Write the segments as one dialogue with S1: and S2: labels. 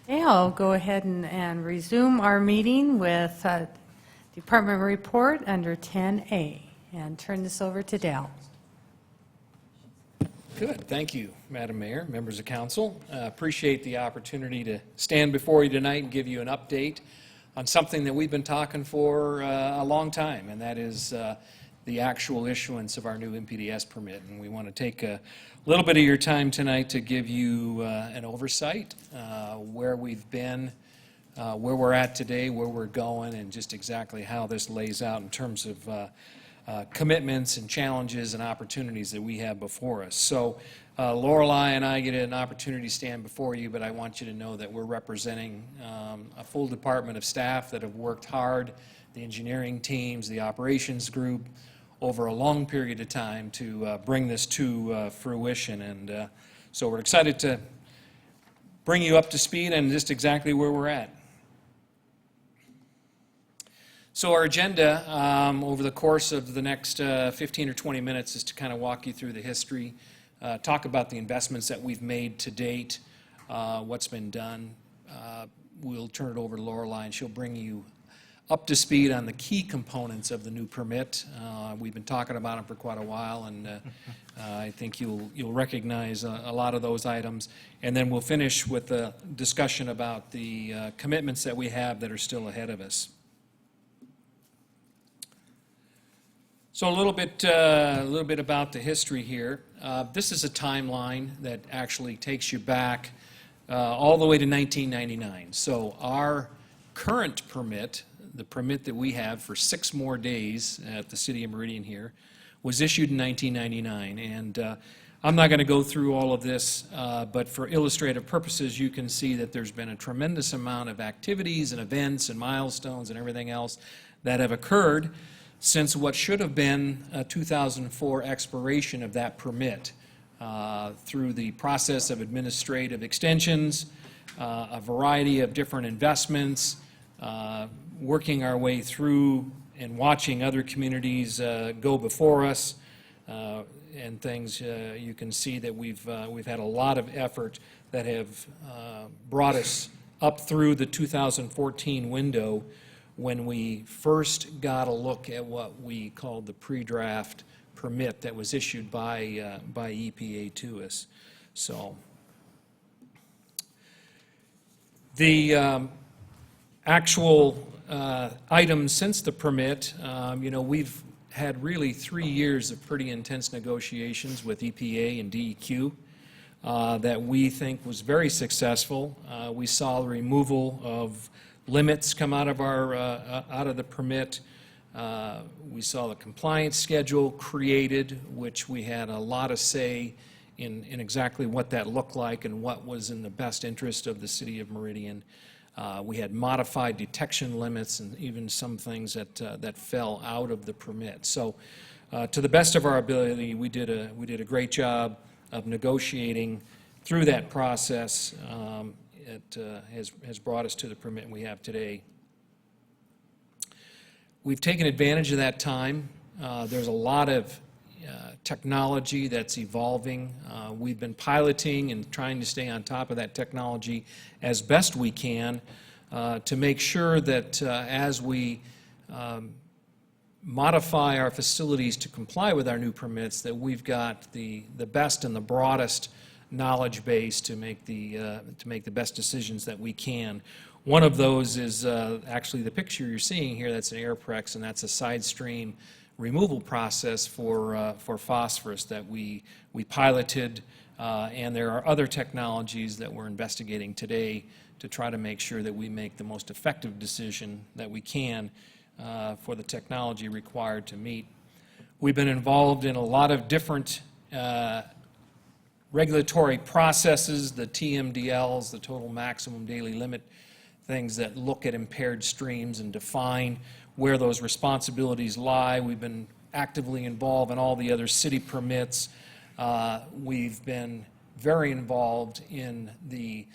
S1: Okay, I'll go ahead and resume our meeting with Department Report under 10A and turn this over to Dale.
S2: Good. Thank you, Madam Mayor, members of council. Appreciate the opportunity to stand before you tonight and give you an update on something that we've been talking for a long time, and that is the actual issuance of our new MPDS permit. And we want to take a little bit of your time tonight to give you an oversight, where we've been, where we're at today, where we're going, and just exactly how this lays out in terms of commitments and challenges and opportunities that we have before us. So Lorelei and I get an opportunity to stand before you, but I want you to know that we're representing a full department of staff that have worked hard, the engineering teams, the operations group, over a long period of time to bring this to fruition. And so we're excited to bring you up to speed on just exactly where we're at. So our agenda over the course of the next 15 or 20 minutes is to kind of walk you through the history, talk about the investments that we've made to date, what's been done. We'll turn it over to Lorelei and she'll bring you up to speed on the key components of the new permit. We've been talking about them for quite a while, and I think you'll recognize a lot of those items. And then we'll finish with a discussion about the commitments that we have that are still ahead of us. So a little bit about the history here. This is a timeline that actually takes you back all the way to 1999. So our current permit, the permit that we have for 6 more days at the City of Meridian here, was issued in 1999. And I'm not going to go through all of this, but for illustrative purposes, you can see that there's been a tremendous amount of activities and events and milestones and everything else that have occurred since what should have been a 2004 expiration of that permit, through the process of administrative extensions, a variety of different investments, working our way through and watching other communities go before us, and things. You can see that we've had a lot of effort that have brought us up through the 2014 window, when we first got a look at what we called the pre-draft permit that was issued by EPA to us. So the actual items since the permit, we've had really 3 years of pretty intense negotiations with EPA and DEQ that we think was very successful. We saw the removal of limits come out of the permit. We saw the compliance schedule created, which we had a lot of say in exactly what that looked like and what was in the best interest of the City of Meridian. We had modified detection limits and even some things that fell out of the permit. So to the best of our ability, we did a great job of negotiating through that process. It has brought us to the permit we have today. We've taken advantage of that time. There's a lot of technology that's evolving. We've been piloting and trying to stay on top of that technology as best we can to make sure that as we modify our facilities to comply with our new permits, that we've got the best and the broadest knowledge base to make the best decisions that we can. One of those is actually the picture you're seeing here. That's an airprex, and that's a side stream removal process for phosphorus that we piloted, and there are other technologies that we're investigating today to try to make sure that we make the most effective decision that we can for the technology required to meet. We've been involved in a lot of different regulatory processes, the TMDLs, the total maximum daily limit, things that look at impaired streams and define where those responsibilities lie. We've been actively involved in all the other city permits. We've been very involved in the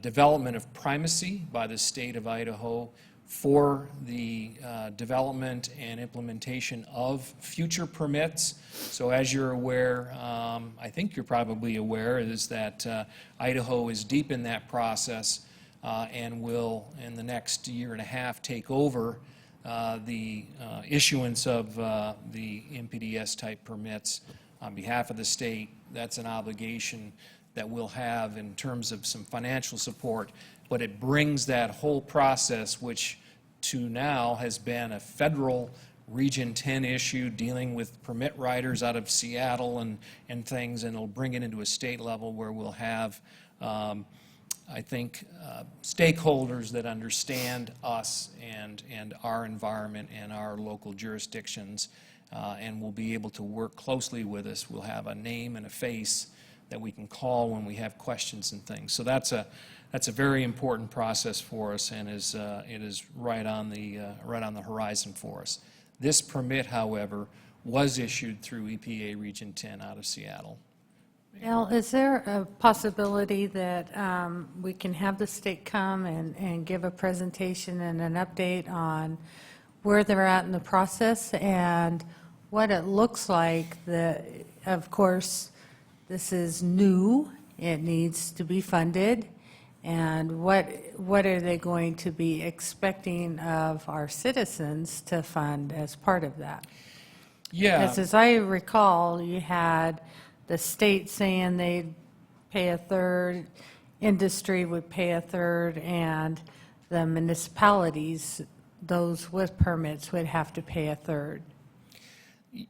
S2: development of primacy by the state of Idaho for the development and implementation of future permits. So as you're aware, I think you're probably aware, is that Idaho is deep in that process and will, in the next year and a half, take over the issuance of the MPDS-type permits on behalf of the state. That's an obligation that we'll have in terms of some financial support, but it brings that whole process, which to now has been a federal Region 10 issue dealing with permit riders out of Seattle and things, and it'll bring it into a state level where we'll have, I think, stakeholders that understand us and our environment and our local jurisdictions, and will be able to work closely with us. We'll have a name and a face that we can call when we have questions and things. So that's a very important process for us, and it is right on the horizon for us. This permit, however, was issued through EPA Region 10 out of Seattle.
S1: Al, is there a possibility that we can have the state come and give a presentation and an update on where they're at in the process and what it looks like? Of course, this is new, it needs to be funded, and what are they going to be expecting of our citizens to fund as part of that?
S2: Yeah.
S1: Because as I recall, you had the state saying they'd pay a third, industry would pay a third, and the municipalities, those with permits, would have to pay a third.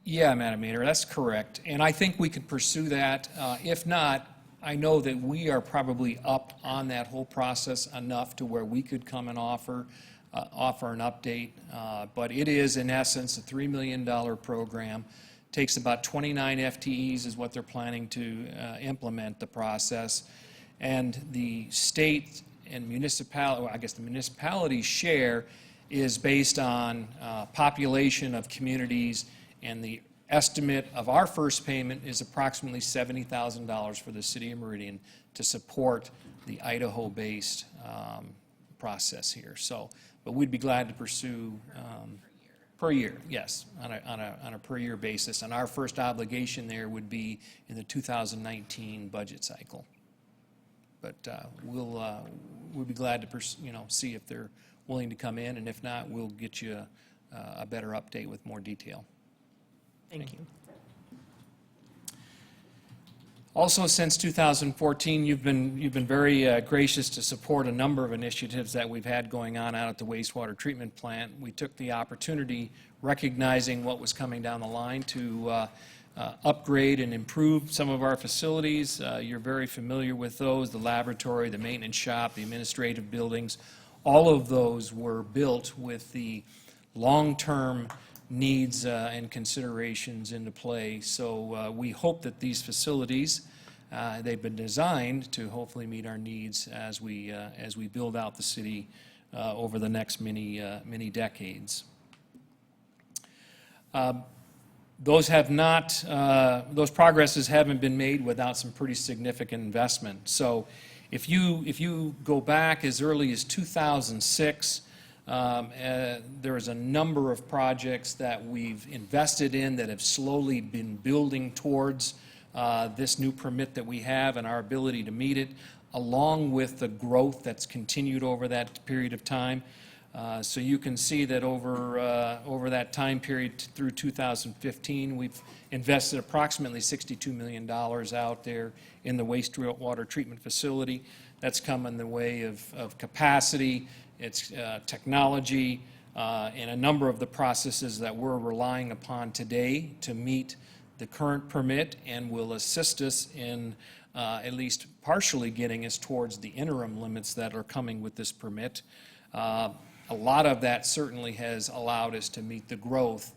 S2: Yeah, Madam Mayor, that's correct. And I think we could pursue that. If not, I know that we are probably up on that whole process enough to where we could come and offer an update. But it is, in essence, a $3 million program. Takes about 29 FTEs is what they're planning to implement the process. And the state and municipality, well, I guess the municipality's share is based on population of communities, and the estimate of our first payment is approximately $70,000 for the city of Meridian to support the Idaho-based process here. So, but we'd be glad to pursue per year, yes, on a per year basis. And our first obligation there would be in the 2019 budget cycle. But we'll be glad to see if they're willing to come in, and if not, we'll get you a better update with more detail.
S1: Thank you.
S2: Also, since 2014, you've been very gracious to support a number of initiatives that we've had going on out at the wastewater treatment plant. We took the opportunity, recognizing what was coming down the line, to upgrade and improve some of our facilities. You're very familiar with those: the laboratory, the maintenance shop, the administrative buildings. All of those were built with the long-term needs and considerations into play. So we hope that these facilities, they've been designed to hopefully meet our needs as we build out the city over the next many decades. Those progresses haven't been made without some pretty significant investment. So if you go back as early as 2006, there is a number of projects that we've invested in that have slowly been building towards this new permit that we have and our ability to meet it, along with the growth that's continued over that period of time. So you can see that over that time period through 2015, we've invested approximately $62 million out there in the wastewater treatment facility. That's come in the way of capacity, it's technology, and a number of the processes that we're relying upon today to meet the current permit, and will assist us in at least partially getting us towards the interim limits that are coming with this permit. A lot of that certainly has allowed us to meet the growth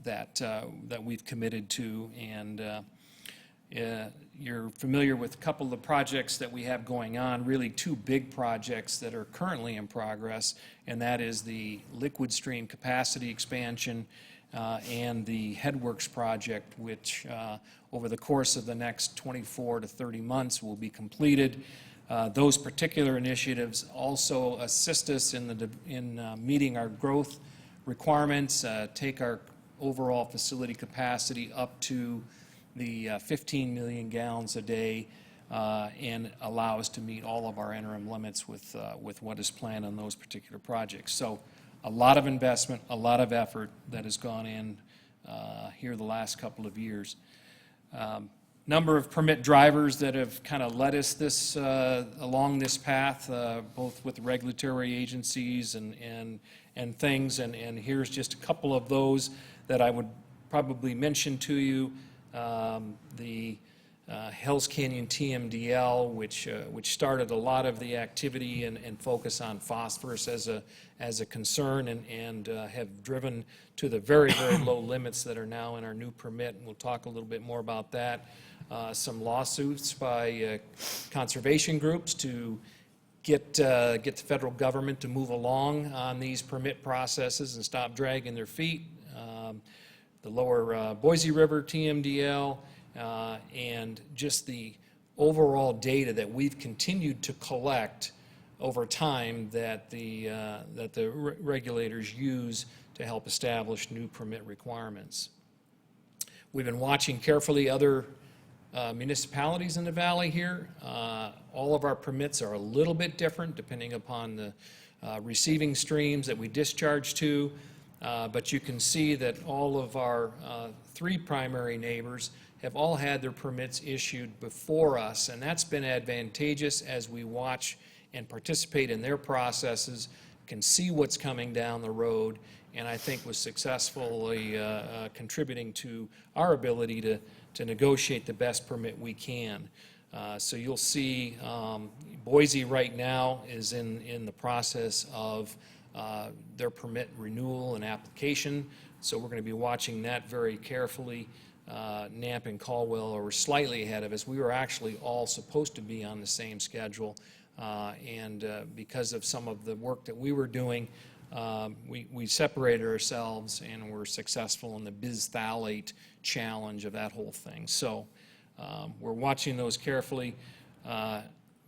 S2: that we've committed to, and you're familiar with a couple of the projects that we have going on, really two big projects that are currently in progress, and that is the liquid stream capacity expansion and the Headworks project, which over the course of the next 24 to 30 months will be completed. Those particular initiatives also assist us in meeting our growth requirements, take our overall facility capacity up to the 15 million gallons a day and allow us to meet all of our interim limits with what is planned on those particular projects. So a lot of investment, a lot of effort that has gone in here the last couple of years. Number of permit drivers that have kind of led us along this path, both with regulatory agencies and things, and here's just a couple of those that I would probably mention to you. The Hells Canyon TMDL, which started a lot of the activity and focus on phosphorus as a concern, and have driven to the very, very low limits that are now in our new permit, and we'll talk a little bit more about that. Some lawsuits by conservation groups to get the federal government to move along on these permit processes and stop dragging their feet. The lower Boise River TMDL, and just the overall data that we've continued to collect over time that the regulators use to help establish new permit requirements. We've been watching carefully other municipalities in the valley here. All of our permits are a little bit different depending upon the receiving streams that we discharge to, but you can see that all of our three primary neighbors have all had their permits issued before us, and that's been advantageous as we watch and participate in their processes, can see what's coming down the road, and I think was successfully contributing to our ability to negotiate the best permit we can. So you'll see Boise right now is in the process of their permit renewal and application, so we're going to be watching that very carefully. Namp and Caldwell are slightly ahead of us. We were actually all supposed to be on the same schedule, and because of some of the work that we were doing, we separated ourselves and were successful in the bisphthalate challenge of that whole thing. So we're watching those carefully.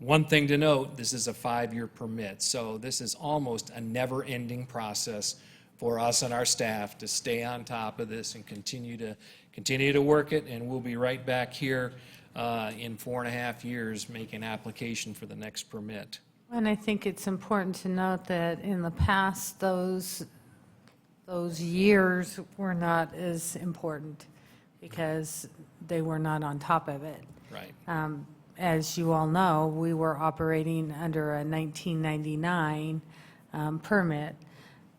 S2: One thing to note, this is a 5-year permit, so this is almost a never-ending process for us and our staff to stay on top of this and continue to work it, and we'll be right back here in 4.5 years making application for the next permit.
S1: And I think it's important to note that in the past, those years were not as important because they were not on top of it.
S2: Right.
S1: As you all know, we were operating under a 1999 permit,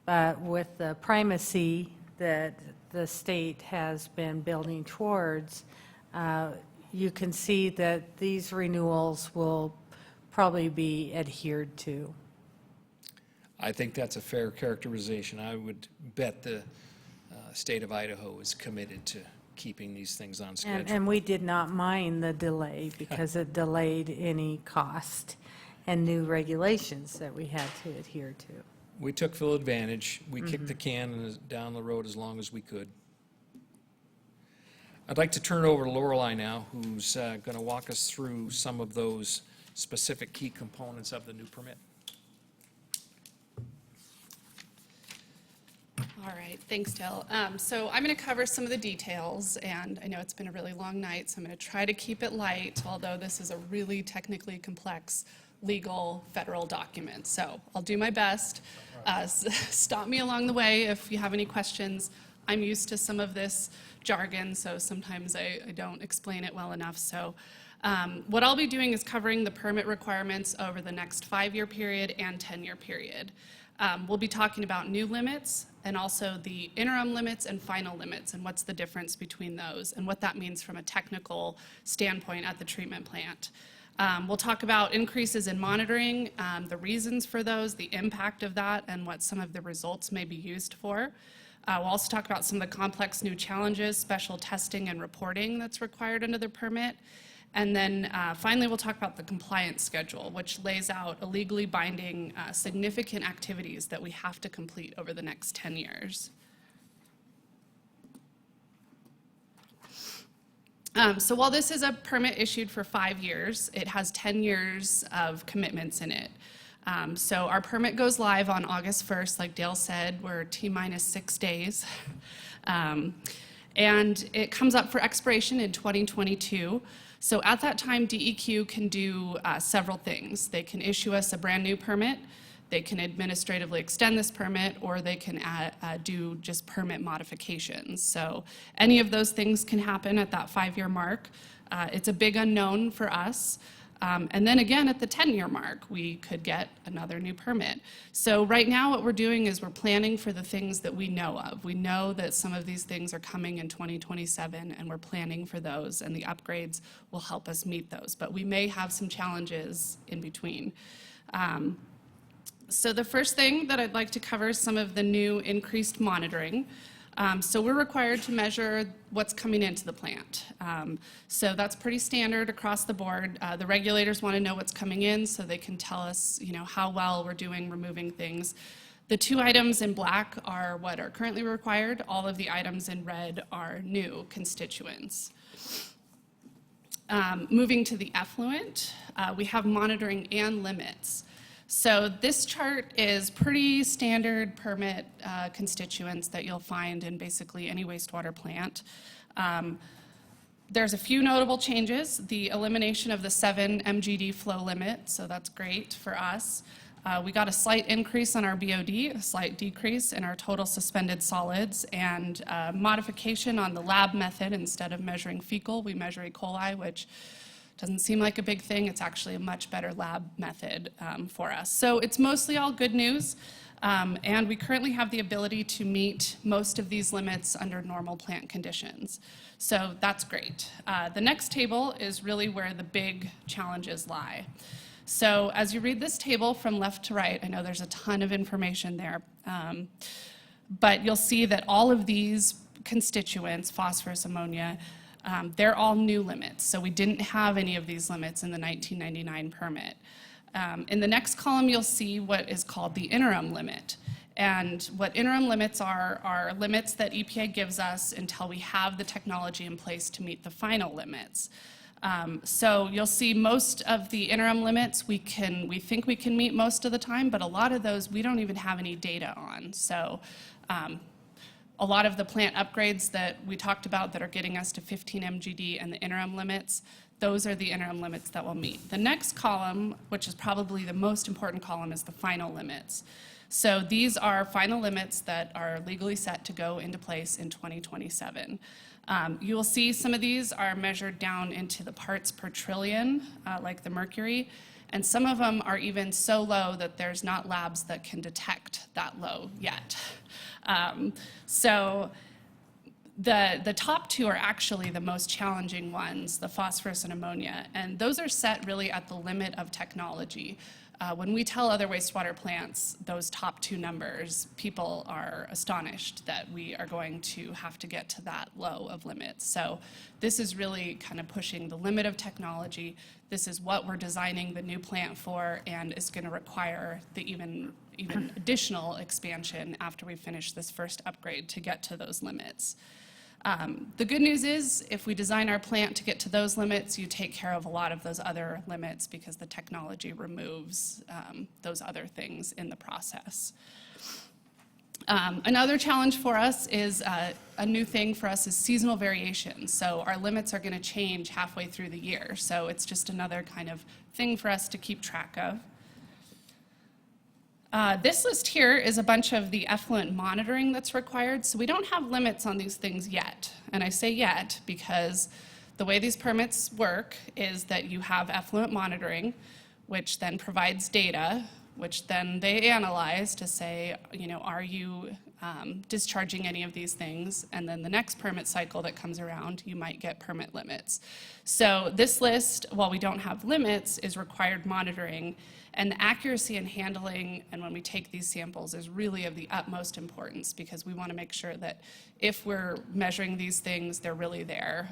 S1: but with the primacy that the state has been building towards, you can see that these renewals will probably be adhered to.
S2: I think that's a fair characterization. I would bet the state of Idaho is committed to keeping these things on schedule.
S1: And we did not mind the delay because it delayed any cost and new regulations that we had to adhere to.
S2: We took full advantage. We kicked the can down the road as long as we could. I'd like to turn it over to Lorelei now, who's going to walk us through some of those specific key components of the new permit.
S3: All right, thanks, Dale. So I'm going to cover some of the details, and I know it's been a really long night, so I'm going to try to keep it light, although this is a really technically complex legal federal document. So I'll do my best. Stop me along the way if you have any questions. I'm used to some of this jargon, so sometimes I don't explain it well enough. So what I'll be doing is covering the permit requirements over the next 5-year period and 10-year period. We'll be talking about new limits and also the interim limits and final limits and what's the difference between those and what that means from a technical standpoint at the treatment plant. We'll talk about increases in monitoring, the reasons for those, the impact of that, and what some of the results may be used for. We'll also talk about some of the complex new challenges, special testing and reporting that's required under the permit. And then finally, we'll talk about the compliance schedule, which lays out a legally binding significant activities that we have to complete over the next 10 years. So while this is a permit issued for 5 years, it has 10 years of commitments in it. So our permit goes live on August 1st, like Dale said, we're T-minus 6 days. And it comes up for expiration in 2022. So at that time, DEQ can do several things. They can issue us a brand new permit, they can administratively extend this permit, or they can do just permit modifications. So any of those things can happen at that 5-year mark. It's a big unknown for us. And then again, at the 10-year mark, we could get another new permit. So right now, what we're doing is we're planning for the things that we know of. We know that some of these things are coming in 2027, and we're planning for those, and the upgrades will help us meet those. But we may have some challenges in between. So the first thing that I'd like to cover is some of the new increased monitoring. So we're required to measure what's coming into the plant. So that's pretty standard across the board. The regulators want to know what's coming in so they can tell us, how well we're doing removing things. The 2 items in black are what are currently required. All of the items in red are new constituents. Moving to the effluent, we have monitoring and limits. So this chart is pretty standard permit constituents that you'll find in basically any wastewater plant. There's a few notable changes. The elimination of the 7 MGD flow limit, so that's great for us. We got a slight increase on our BOD, a slight decrease in our total suspended solids, and modification on the lab method. Instead of measuring fecal, we measure E. coli, which doesn't seem like a big thing. It's actually a much better lab method for us. So it's mostly all good news, and we currently have the ability to meet most of these limits under normal plant conditions. So that's great. The next table is really where the big challenges lie. So as you read this table from left to right, I know there's a ton of information there, but you'll see that all of these constituents, phosphorus, ammonia, they're all new limits, so we didn't have any of these limits in the 1999 permit. In the next column, you'll see what is called the interim limit. And what interim limits are limits that EPA gives us until we have the technology in place to meet the final limits. So you'll see most of the interim limits we think we can meet most of the time, but a lot of those we don't even have any data on. So a lot of the plant upgrades that we talked about that are getting us to 15 MGD and the interim limits, those are the interim limits that we'll meet. The next column, which is probably the most important column, is the final limits. So these are final limits that are legally set to go into place in 2027. You will see some of these are measured down into the parts per trillion, like the mercury, and some of them are even so low that there's not labs that can detect that low yet. So the top 2 are actually the most challenging ones, the phosphorus and ammonia, and those are set really at the limit of technology. When we tell other wastewater plants those top 2 numbers, people are astonished that we are going to have to get to that low of limits. So this is really kind of pushing the limit of technology. This is what we're designing the new plant for, and it's going to require the even additional expansion after we finish this first upgrade to get to those limits. The good news is, if we design our plant to get to those limits, you take care of a lot of those other limits because the technology removes those other things in the process. Another challenge for us is a new thing for us is seasonal variation. So our limits are going to change halfway through the year. So it's just another kind of thing for us to keep track of. This list here is a bunch of the effluent monitoring that's required. So we don't have limits on these things yet. And I say yet because the way these permits work is that you have effluent monitoring, which then provides data, which then they analyze to say, are you discharging any of these things? And then the next permit cycle that comes around, you might get permit limits. So this list, while we don't have limits, is required monitoring. And the accuracy in handling and when we take these samples is really of the utmost importance because we want to make sure that if we're measuring these things, they're really there.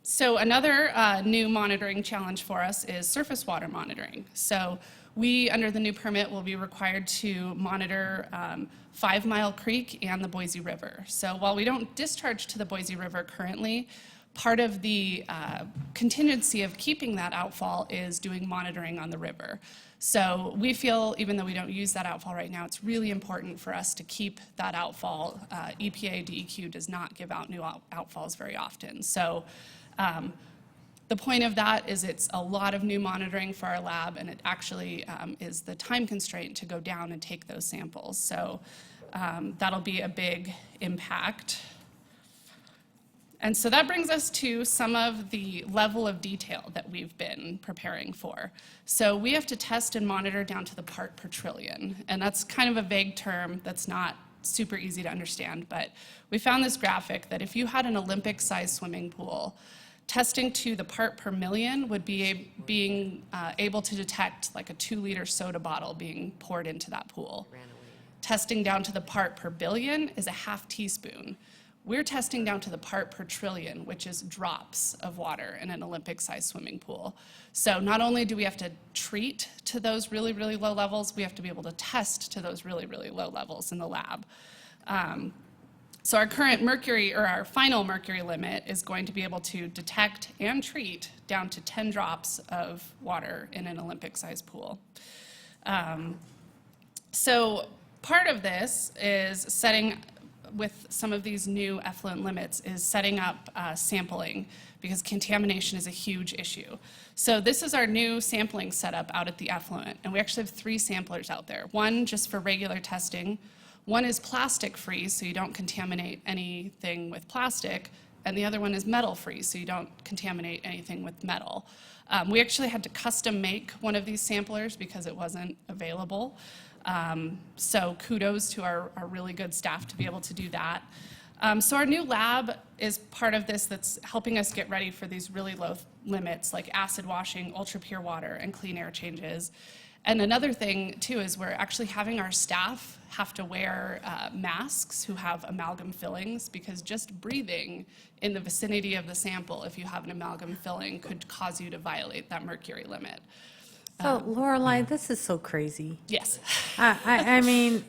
S3: So another new monitoring challenge for us is surface water monitoring. So we, under the new permit, will be required to monitor 5 Mile Creek and the Boise River. So while we don't discharge to the Boise River currently, part of the contingency of keeping that outfall is doing monitoring on the river. So we feel, even though we don't use that outfall right now, it's really important for us to keep that outfall. EPA, DEQ does not give out new outfalls very often. So The point of that is it's a lot of new monitoring for our lab, and it actually is the time constraint to go down and take those samples. So that'll be a big impact. And so that brings us to some of the level of detail that we've been preparing for. So we have to test and monitor down to the part per trillion. And that's kind of a vague term that's not super easy to understand. But we found this graphic that if you had an Olympic-sized swimming pool, testing to the part per million would be being able to detect like a 2-liter soda bottle being poured into that pool. Testing down to the part per billion is a half teaspoon. We're testing down to the part per trillion, which is drops of water in an Olympic-sized swimming pool. So not only do we have to treat to those really, really low levels, we have to be able to test to those really, really low levels in the lab. So our current mercury, or our final mercury limit, is going to be able to detect and treat down to 10 drops of water in an Olympic-sized pool. So part of this is setting, with some of these new effluent limits, is setting up sampling, because contamination is a huge issue. So this is our new sampling setup out at the effluent, and we actually have 3 samplers out there. One just for regular testing, one is plastic-free, so you don't contaminate anything with plastic, and the other one is metal-free, so you don't contaminate anything with metal. We actually had to custom make one of these samplers because it wasn't available. So kudos to our really good staff to be able to do that. So our new lab is part of this that's helping us get ready for these really low limits like acid washing, ultra-pure water, and clean air changes. And another thing, too, is we're actually having our staff have to wear masks who have amalgam fillings, because just breathing in the vicinity of the sample, if you have an amalgam filling, could cause you to violate that mercury limit.
S1: So Lorelei, this is so crazy.
S3: Yes.
S1: I mean,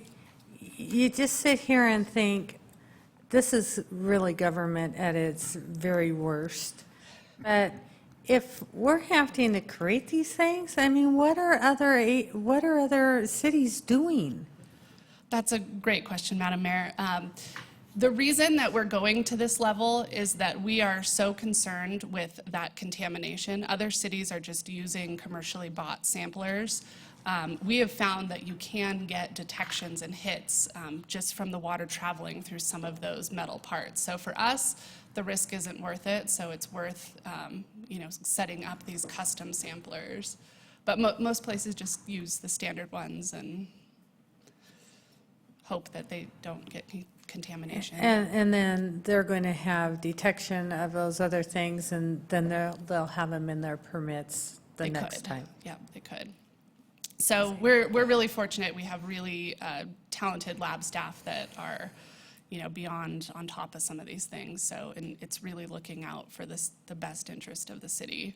S1: you just sit here and think, this is really government at its very worst. But if we're having to create these things, I mean, what are other cities doing?
S3: That's a great question, Madam Mayor. The reason that we're going to this level is that we are so concerned with that contamination. Other cities are just using commercially bought samplers. We have found that you can get detections and hits just from the water traveling through some of those metal parts. So for us, the risk isn't worth it, so it's worth setting up these custom samplers. But most places just use the standard ones and hope that they don't get contamination.
S1: And then they're going to have detection of those other things, and then they'll have them in their permits the next time.
S3: Yeah, they could. So we're really fortunate. We have really talented lab staff that are, beyond on top of some of these things. So, and it's really looking out for the best interest of the city.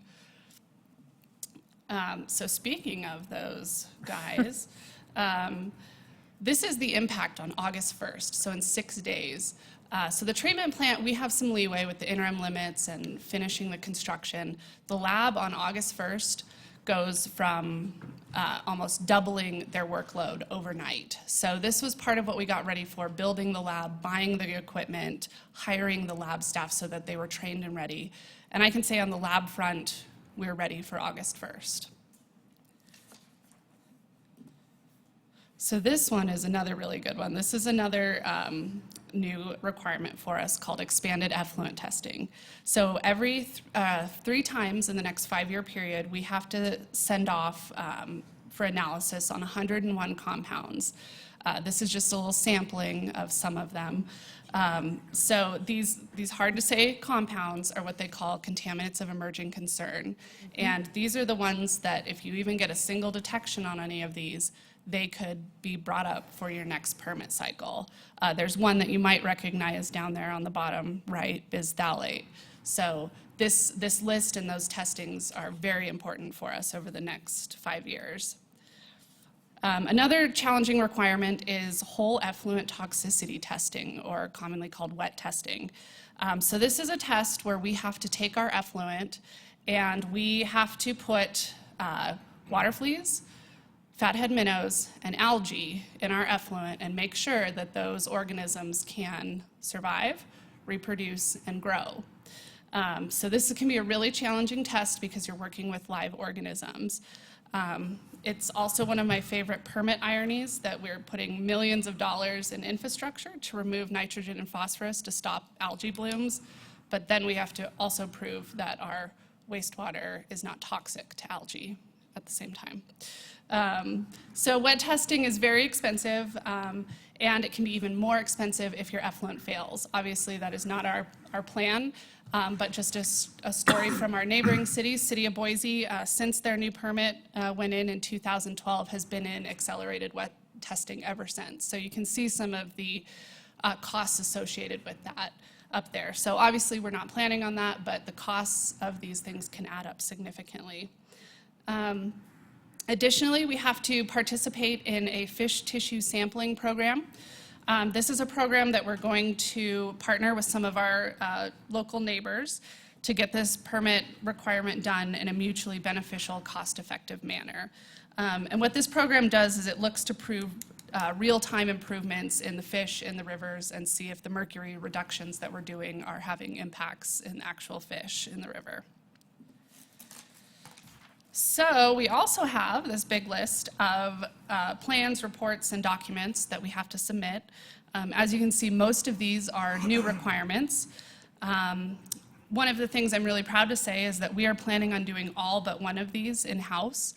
S3: So speaking of those guys, this is the impact on August 1st, so in 6 days. So the treatment plant, we have some leeway with the interim limits and finishing the construction. The lab on August 1st goes from almost doubling their workload overnight. So this was part of what we got ready for, building the lab, buying the equipment, hiring the lab staff so that they were trained and ready. And I can say on the lab front, we're ready for August 1st. So this one is another really good one. This is another new requirement for us called expanded effluent testing. So every 3 times in the next 5-year period, we have to send off for analysis on 101 compounds. This is just a little sampling of some of them. So these hard to say compounds are what they call contaminants of emerging concern. And these are the ones that if you even get a single detection on any of these, they could be brought up for your next permit cycle. There's one that you might recognize down there on the bottom right, bisphthalates. So this list and those testings are very important for us over the next 5 years. Another challenging requirement is whole effluent toxicity testing, or commonly called wet testing. So this is a test where we have to take our effluent and we have to put water fleas, fathead minnows, and algae in our effluent and make sure that those organisms can survive, reproduce, and grow. So this can be a really challenging test because you're working with live organisms. It's also one of my favorite permit ironies that we're putting millions of dollars in infrastructure to remove nitrogen and phosphorus to stop algae blooms, but then we have to also prove that our wastewater is not toxic to algae at the same time. So wet testing is very expensive, and it can be even more expensive if your effluent fails. Obviously, that is not our plan, but just a story from our neighboring city, City of Boise, since their new permit went in 2012, has been in accelerated wet testing ever since. So you can see some of the costs associated with that up there. So obviously, we're not planning on that, but the costs of these things can add up significantly. Additionally, we have to participate in a fish tissue sampling program. This is a program that we're going to partner with some of our local neighbors to get this permit requirement done in a mutually beneficial, cost-effective manner. And what this program does is it looks to prove real-time improvements in the fish in the rivers and see if the mercury reductions that we're doing are having impacts in actual fish in the river. So we also have this big list of plans, reports, and documents that we have to submit. As you can see, most of these are new requirements. One of the things I'm really proud to say is that we are planning on doing all but one of these in-house.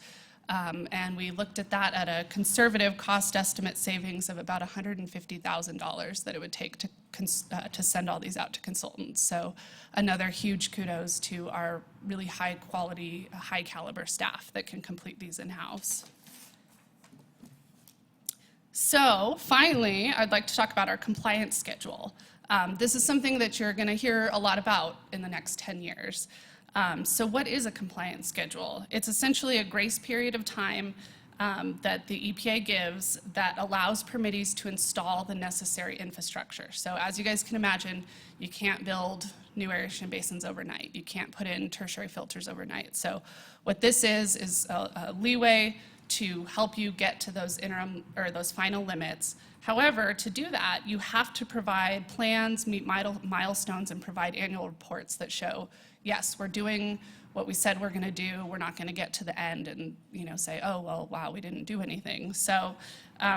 S3: And we looked at that at a conservative cost estimate savings of about $150,000 that it would take to send all these out to consultants. So another huge kudos to our really high quality, high caliber staff that can complete these in-house. So finally, I'd like to talk about our compliance schedule. This is something that you're going to hear a lot about in the next 10 years. So what is a compliance schedule? It's essentially a grace period of time that the EPA gives that allows permittees to install the necessary infrastructure. So as you guys can imagine, you can't build new aeration basins overnight. You can't put in tertiary filters overnight. So what this is a leeway to help you get to those interim or those final limits. However, to do that, you have to provide plans, meet milestones, and provide annual reports that show, yes, we're doing what we said we're going to do. We're not going to get to the end and say, oh, well, wow, we didn't do anything. So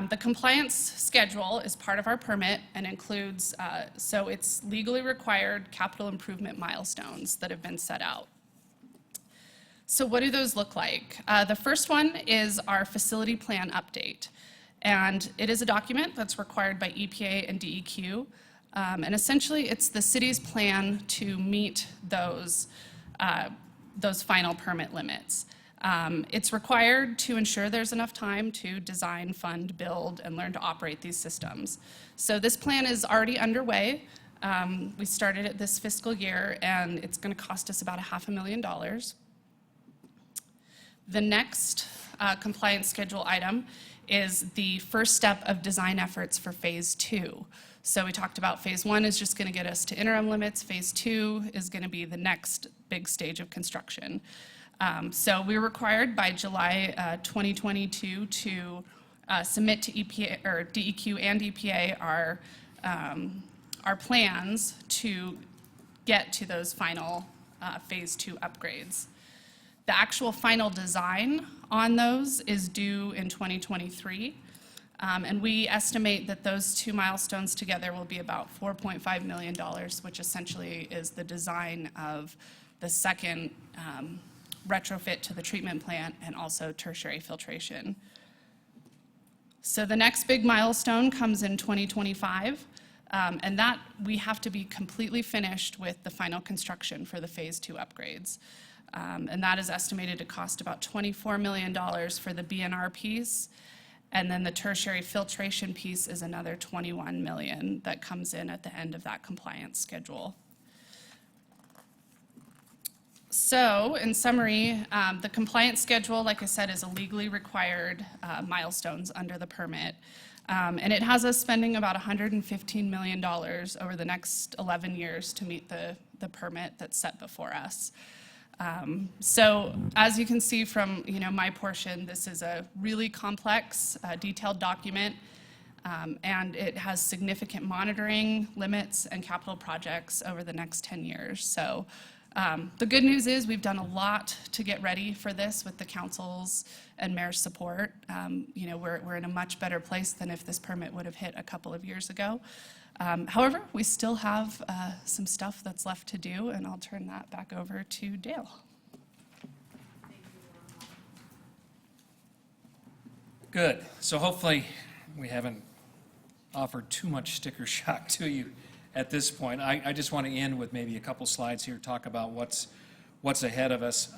S3: the compliance schedule is part of our permit and includes, so it's legally required capital improvement milestones that have been set out. So what do those look like? The first one is our facility plan update. And it is a document that's required by EPA and DEQ. And essentially, it's the city's plan to meet those final permit limits. It's required to ensure there's enough time to design, fund, build, and learn to operate these systems. So this plan is already underway. We started it this fiscal year, and it's going to cost us about $500,000. The next compliance schedule item is the first step of design efforts for phase 2. So we talked about phase 1 is just going to get us to interim limits. Phase 2 is going to be the next big stage of construction. So we're required by July 2022 to submit to EPA or DEQ and EPA our plans to get to those final phase 2 upgrades. The actual final design on those is due in 2023. And we estimate that those two milestones together will be about $4.5 million, which essentially is the design of the second retrofit to the treatment plant and also tertiary filtration. So the next big milestone comes in 2025, and that we have to be completely finished with the final construction for the phase 2 upgrades. And that is estimated to cost about $24 million for the BNR piece. And then the tertiary filtration piece is another $21 million that comes in at the end of that compliance schedule. So in summary, the compliance schedule, like I said, is a legally required milestones under the permit. And it has us spending about $115 million over the next 11 years to meet the permit that's set before us. So as you can see from my portion, this is a really complex, detailed document. And it has significant monitoring limits and capital projects over the next 10 years. So the good news is we've done a lot to get ready for this with the council's and mayor's support. You know, we're in a much better place than if this permit would have hit a couple of years ago. However, we still have some stuff that's left to do, and I'll turn that back over to Dale.
S2: Good. So hopefully we haven't offered too much sticker shock to you at this point. I just want to end with maybe a couple slides here, talk about what's ahead of us.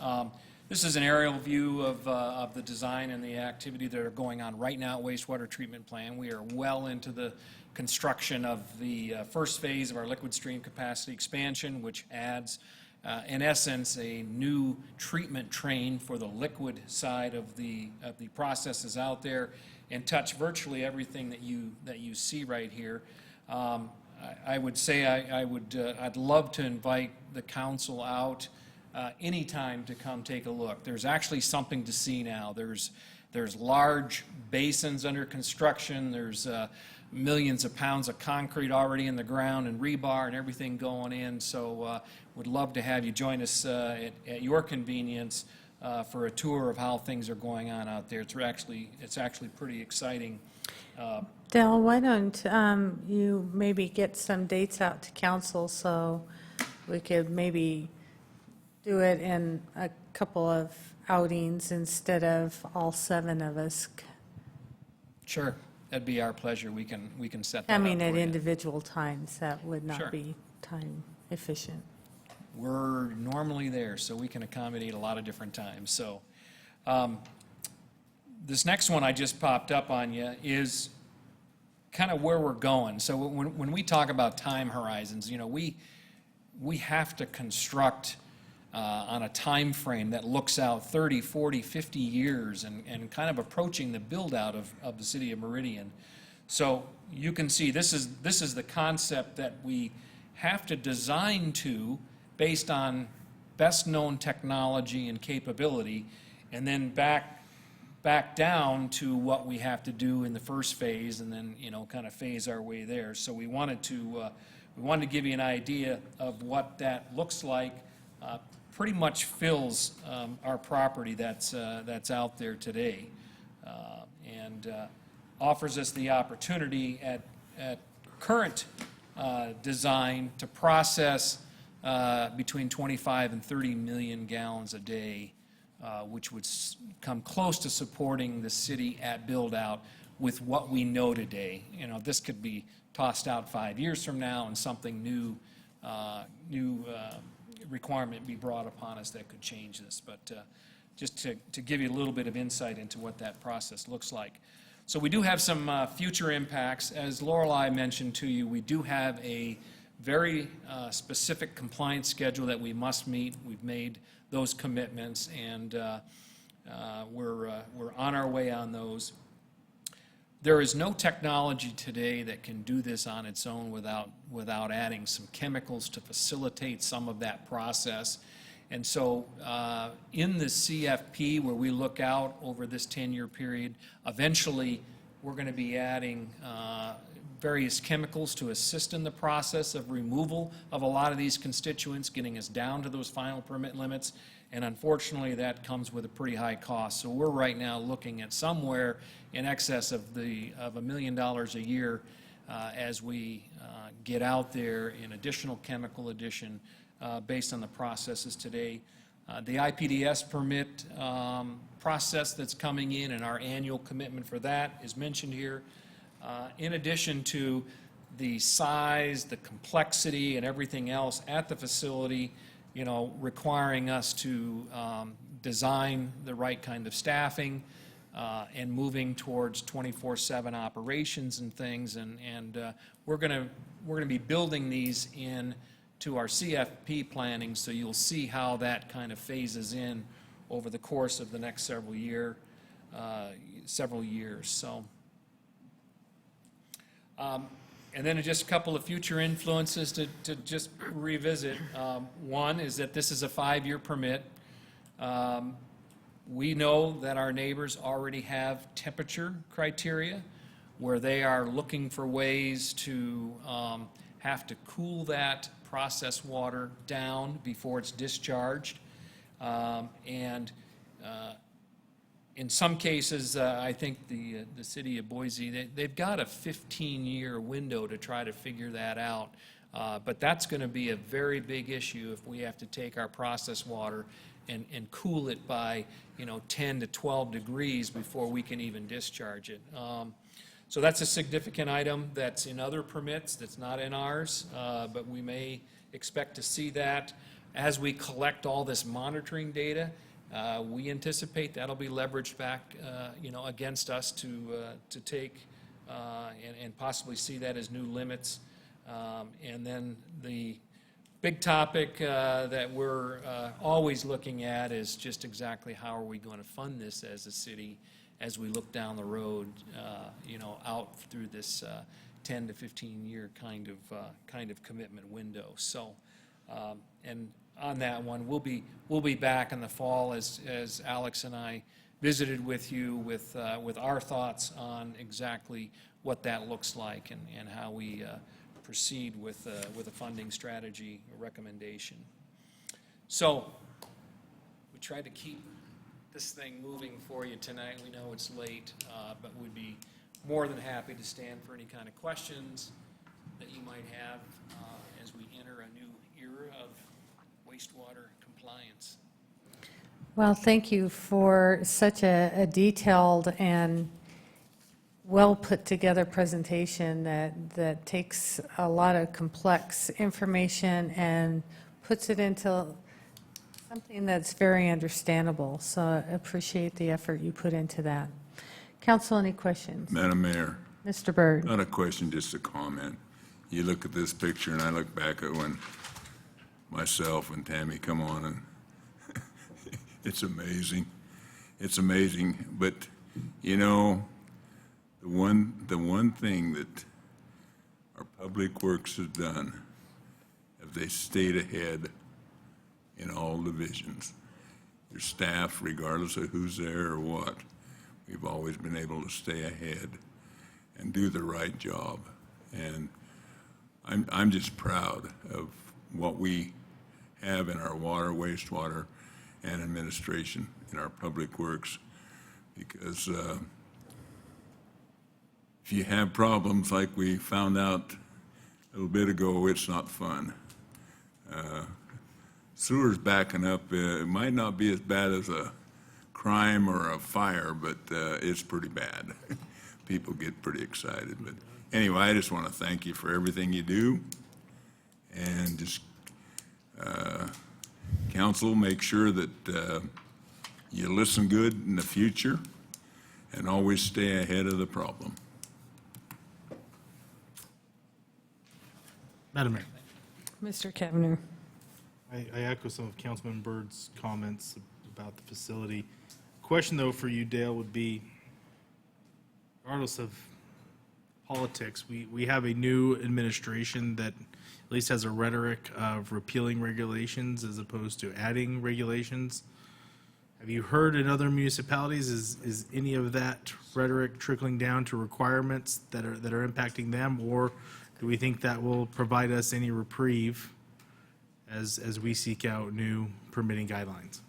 S2: This is an aerial view of the design and the activity that are going on right now at wastewater treatment plant. We are well into the construction of the first phase of our liquid stream capacity expansion, which adds, in essence, a new treatment train for the liquid side of the processes out there, and touch virtually everything that you see right here. I would say I'd love to invite the council out anytime to come take a look. There's actually something to see now. There's large basins under construction. There's millions of pounds of concrete already in the ground and rebar and everything going in. So would love to have you join us at your convenience for a tour of how things are going on out there. It's actually pretty exciting.
S1: Dale, why don't you maybe get some dates out to council so we could maybe do it in a couple of outings instead of all 7 of us?
S2: Sure, that'd be our pleasure. We can set that
S1: I
S2: up
S1: mean,
S2: for
S1: at
S2: you.
S1: individual times, that would
S2: Sure.
S1: not be time efficient.
S2: We're normally there, so we can accommodate a lot of different times. So this next one I just popped up on you is kind of where we're going. So when we talk about time horizons, you know, we have to construct on a time frame that looks out 30, 40, 50 years and kind of approaching the build out of the city of Meridian. So you can see this is the concept that we have to design to based on best known technology and capability, and then back down to what we have to do in the first phase, and then, you know, kind of phase our way there. So we wanted to give you an idea of what that looks like. Pretty much fills our property that's out there today, and offers us the opportunity at current design to process between 25 and 30 million gallons a day, which would come close to supporting the city at build-out with what we know today. You know, this could be tossed out 5 years from now and something new requirement be brought upon us that could change this. But just to give you a little bit of insight into what that process looks like. So we do have some future impacts. As Lorelei mentioned to you, we do have a very specific compliance schedule that we must meet. We've made those commitments, and we're on our way on those. There is no technology today that can do this on its own without adding some chemicals to facilitate some of that process. And so in the CFP, where we look out over this 10-year period, eventually we're going to be adding various chemicals to assist in the process of removal of a lot of these constituents, getting us down to those final permit limits. And unfortunately, that comes with a pretty high cost. So we're right now looking at somewhere in excess of $1 million a year as we get out there in additional chemical addition based on the processes today. The IPDS permit process that's coming in and our annual commitment for that is mentioned here. In addition to the size, the complexity, and everything else at the facility, you know, requiring us to design the right kind of staffing and moving towards 24/7 operations and things, and we're going to be building these in to our CFP planning, so you'll see how that kind of phases in over the course of the next several years. So. And then just a couple of future influences to just revisit. One is that this is a 5-year permit. We know that our neighbors already have temperature criteria. where they are looking for ways to have to cool that process water down before it's discharged. And in some cases, I think the city of Boise, they've got a 15-year window to try to figure that out. But that's going to be a very big issue if we have to take our process water and cool it by, 10 to 12 degrees before we can even discharge it. So that's a significant item that's in other permits, that's not in ours, but we may expect to see that as we collect all this monitoring data. We anticipate that'll be leveraged back, against us to take and possibly see that as new limits. And then the big topic that we're always looking at is just exactly how are we going to fund this as a city as we look down the road, out through this 10 to 15-year kind of commitment window. So, and on that one, we'll be back in the fall as Alex and I visited with you with our thoughts on exactly what that looks like and how we proceed with a funding strategy recommendation. So we tried to keep this thing moving for you tonight. We know it's late, but we'd be more than happy to stand for any kind of questions that you might have as we enter a new era of wastewater compliance.
S1: Well, thank you for such a detailed and well-put-together presentation that takes a lot of complex information and puts it into something that's very understandable. So I appreciate the effort you put into that. Council, any questions?
S4: Madam Mayor,
S1: Mr. Byrd.
S4: not a question, just a comment. You look at this picture, and I look back at when myself and Tammy come on, and it's amazing. It's amazing. But, the one thing that our public works has done, if they stayed ahead in all divisions, your staff, regardless of who's there or what, we've always been able to stay ahead and do the right job. And I'm just proud of what we have in our water, wastewater, and administration in our public works, because if you have problems like we found out a little bit ago, it's not fun. Sewers backing up, it might not be as bad as a crime or a fire, but it's pretty bad. People get pretty excited. But anyway, I just want to thank you for everything you do, and just council, make sure that you listen good in the future and always stay ahead of the problem.
S5: Madam Mayor,
S1: Mr. Kavner.
S5: I echo some of Councilman Byrd's comments about the facility. Question, though, for you, Dale, would be, regardless of politics, we have a new administration that at least has a rhetoric of repealing regulations as opposed to adding regulations. Have you heard in other municipalities, is any of that rhetoric trickling down to requirements that are impacting them, or do we think that will provide us any reprieve as we seek out new permitting guidelines?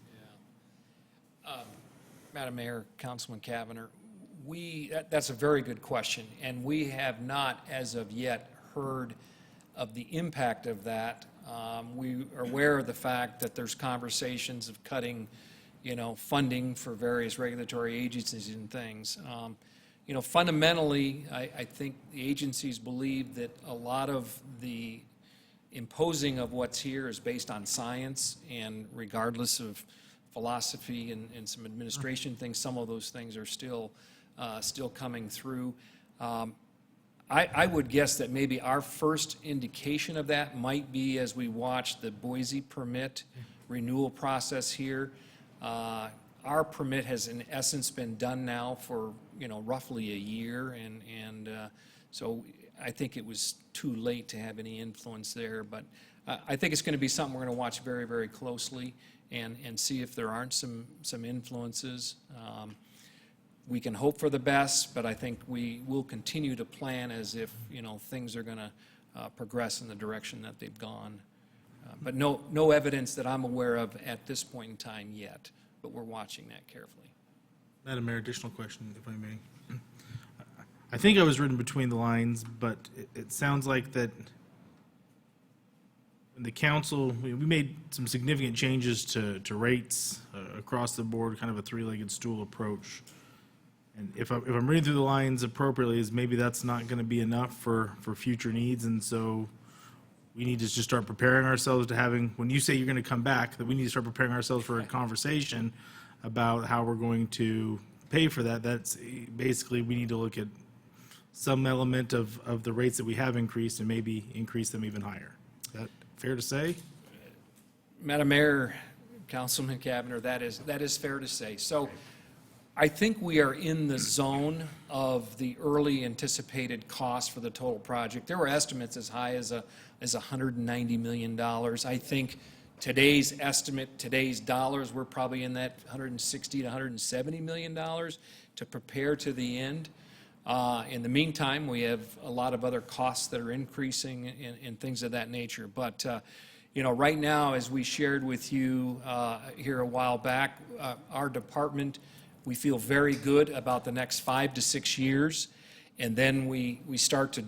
S2: Madam Mayor, Councilman Cavanagh, that's a very good question, and we have not, as of yet, heard of the impact of that. We are aware of the fact that there's conversations of cutting, funding for various regulatory agencies and things. Fundamentally, I think the agencies believe that a lot of the imposing of what's here is based on science, and regardless of philosophy and some administration things, some of those things are still coming through. I would guess that maybe our first indication of that might be as we watch the Boise permit renewal process here. Our permit has in essence been done now for roughly a year, and so I think it was too late to have any influence there. But I think it's going to be something we're going to watch very, very closely and see if there aren't some influences. we can hope for the best, but I think we will continue to plan as if, things are going to progress in the direction that they've gone. But no evidence that I'm aware of at this point in time yet, but we're watching that carefully.
S5: Madam Mayor, additional question, if I may. I think I was written between the lines, but it sounds like that in the council, we made some significant changes to rates across the board, kind of a three-legged stool approach. And if I'm reading through the lines appropriately, is maybe that's not going to be enough for future needs, and so we need to just start preparing ourselves to having, when you say you're going to come back, that we need to start preparing ourselves for a conversation about how we're going to pay for that. That's basically, we need to look at some element of the rates that we have increased and maybe increase them even higher. Is that fair to say?
S2: Madam Mayor, Councilman Cavanagh, that is fair to say. So I think we are in the zone of the early anticipated cost for the total project. There were estimates as high as $190 million. I think today's estimate, today's dollars, we're probably in that $160 to $170 million to prepare to the end. In the meantime, we have a lot of other costs that are increasing and things of that nature. But right now, as we shared with you here a while back, our department, we feel very good about the next 5 to 6 years, and then we start to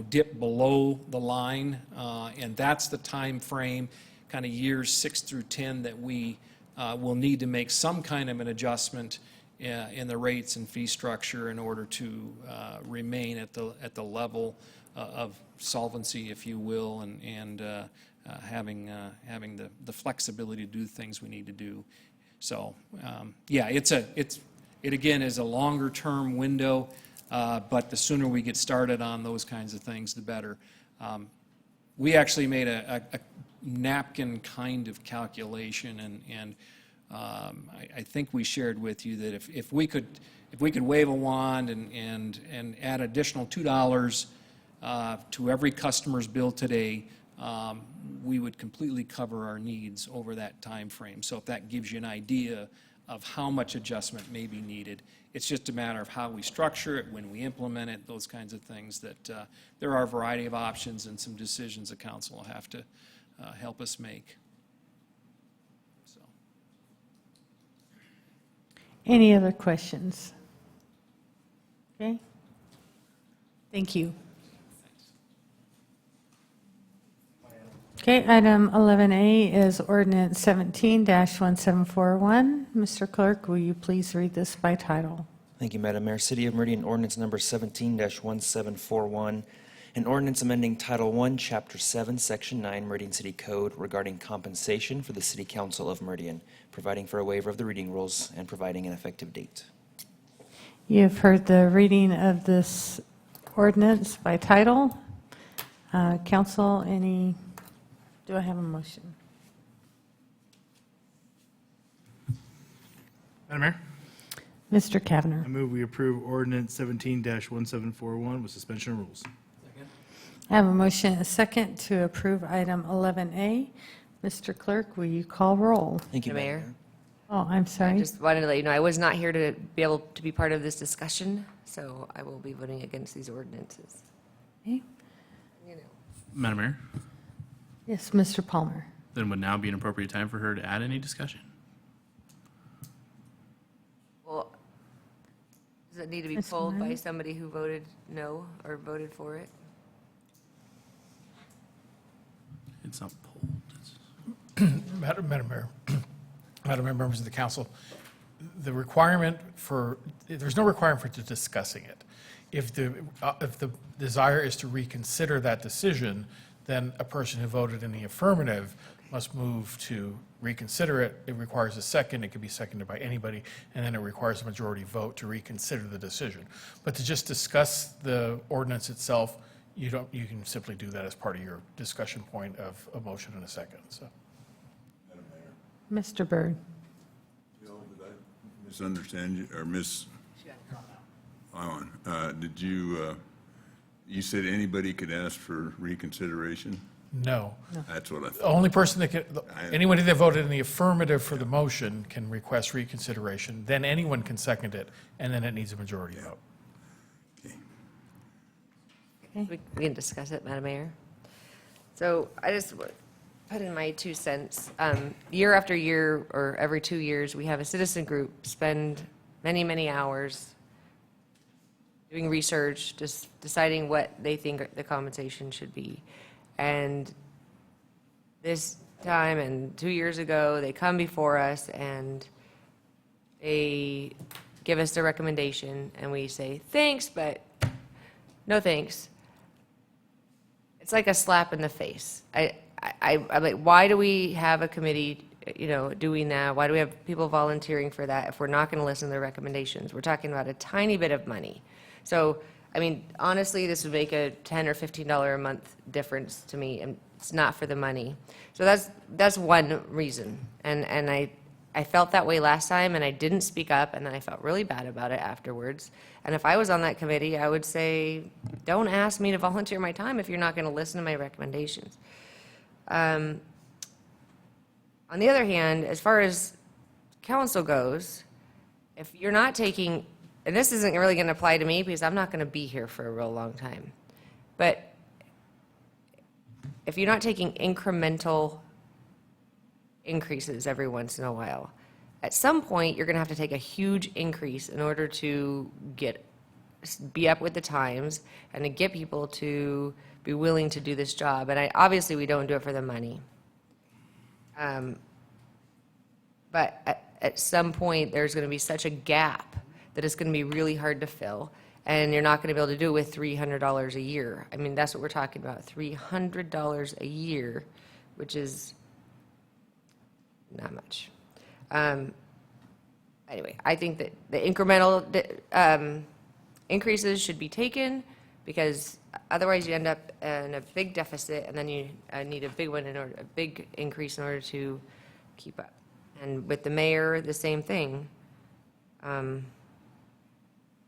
S2: dip below the line, and that's the time frame, kind of years 6 through 10, that we will need to make some kind of an adjustment in the rates and fee structure in order to remain at the level of solvency, if you will, and having the flexibility to do things we need to do. So, it again is a longer term window, but the sooner we get started on those kinds of things, the better. We actually made a napkin kind of calculation, and I think we shared with you that if we could wave a wand and add additional $2 to every customer's bill today, we would completely cover our needs over that time frame. So if that gives you an idea of how much adjustment may be needed, it's just a matter of how we structure it, when we implement it, those kinds of things, that there are a variety of options and some decisions the council will have to help us make. So.
S1: Any other questions? Okay. Thank you. Okay, item 11A is ordinance 17-1741. Mr. Clerk, will you please read this by title?
S6: Thank you, Madam Mayor. City of Meridian ordinance number 17-1741, an ordinance amending Title I, Chapter 7, Section 9, Meridian City Code regarding compensation for the City Council of Meridian, providing for a waiver of the reading rules and providing an effective date.
S1: You have heard the reading of this ordinance by title. Council, do I have a motion?
S5: Madam Mayor,
S1: Mr. Cavanagh.
S5: I move we approve ordinance 17-1741 with suspension of rules.
S1: I have a motion, a second, to approve item 11A. Mr. Clerk, will you call roll?
S6: Thank you,
S7: Madam
S6: Madam
S7: Mayor.
S6: Mayor.
S1: Oh, I'm
S7: I
S1: sorry.
S7: just wanted to let you know, I was not here to be able to be part of this discussion, so I will be voting against these ordinances.
S1: Okay.
S7: You know.
S8: Madam Mayor,
S1: Yes, Mr. Palmer.
S8: then would now be an appropriate time for her to add any discussion?
S7: Well, does it need to be
S1: Ms.
S7: polled by
S1: Meyer?
S7: somebody who voted no or voted for it?
S8: It's not polled.
S9: Madam Mayor, Madam Mayor, members of the council, there's no requirement for discussing it. If the desire is to reconsider that decision, then a person who voted in the affirmative must move to reconsider it. It requires a second. It could be seconded by anybody, and then it requires a majority vote to reconsider the decision. But to just discuss the ordinance itself, you can simply do that as part of your discussion point of a motion and a second, so.
S1: Mr. Byrd.
S4: Jill, did I misunderstand you, or miss? Did you said anybody could ask for reconsideration?
S9: No.
S4: That's what I
S9: The
S4: thought.
S9: only person that can,
S4: I-
S9: anybody that voted in the affirmative for the motion can request reconsideration, then anyone can second it, and then it needs a majority vote.
S7: We can discuss it, Madam Mayor. So I just put in my 2 cents. Year after year, or every 2 years, we have a citizen group spend many, many hours doing research, just deciding what they think the compensation should be. And this time and 2 years ago, they come before us and they give us their recommendation, and we say, thanks, but no thanks. It's like a slap in the face. I'm like, why do we have a committee, doing that? Why do we have people volunteering for that if we're not going to listen to their recommendations? We're talking about a tiny bit of money. So, I mean, honestly, this would make a $10 or $15 a month difference to me, and it's not for the money. So that's one reason. And I felt that way last time, and I didn't speak up, and then I felt really bad about it afterwards. And if I was on that committee, I would say, don't ask me to volunteer my time if you're not going to listen to my recommendations. On the other hand, as far as council goes, if you're not taking, and this isn't really going to apply to me because I'm not going to be here for a real long time, but if you're not taking incremental increases every once in a while, at some point, you're going to have to take a huge increase in order to be up with the times and to get people to be willing to do this job. And obviously, we don't do it for the money. But at some point, there's going to be such a gap that it's going to be really hard to fill, and you're not going to be able to do it with $300 a year. I mean, that's what we're talking about, $300 a year, which is not much. Anyway, I think that the incremental increases should be taken, because otherwise you end up in a big deficit, and then you need a big increase in order to keep up. And with the mayor, the same thing.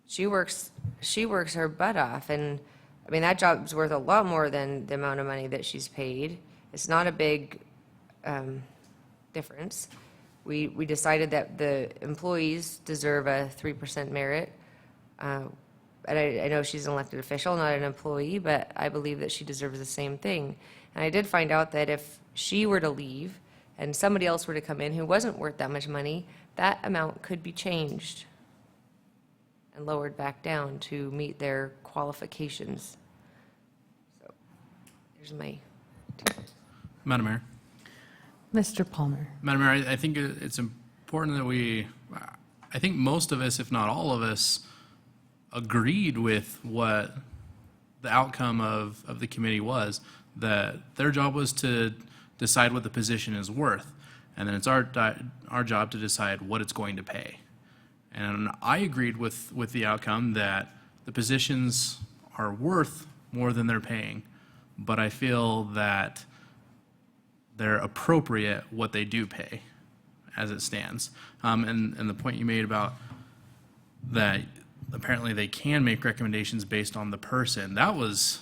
S7: She works her butt off, and I mean, that job's worth a lot more than the amount of money that she's paid. It's not a big difference. We decided that the employees deserve a 3% merit. And I know she's an elected official, not an employee, but I believe that she deserves the same thing. And I did find out that if she were to leave and somebody else were to come in who wasn't worth that much money, that amount could be changed and lowered back down to meet their qualifications. So, here's my
S8: Madam Mayor.
S1: Mr. Palmer.
S8: Madam Mayor, I think it's important that I think most of us, if not all of us, agreed with what the outcome of the committee was, that their job was to decide what the position is worth, and then it's our job to decide what it's going to pay. And I agreed with the outcome that the positions are worth more than they're paying, but I feel that they're appropriate what they do pay as it stands. And the point you made about that apparently they can make recommendations based on the person, that was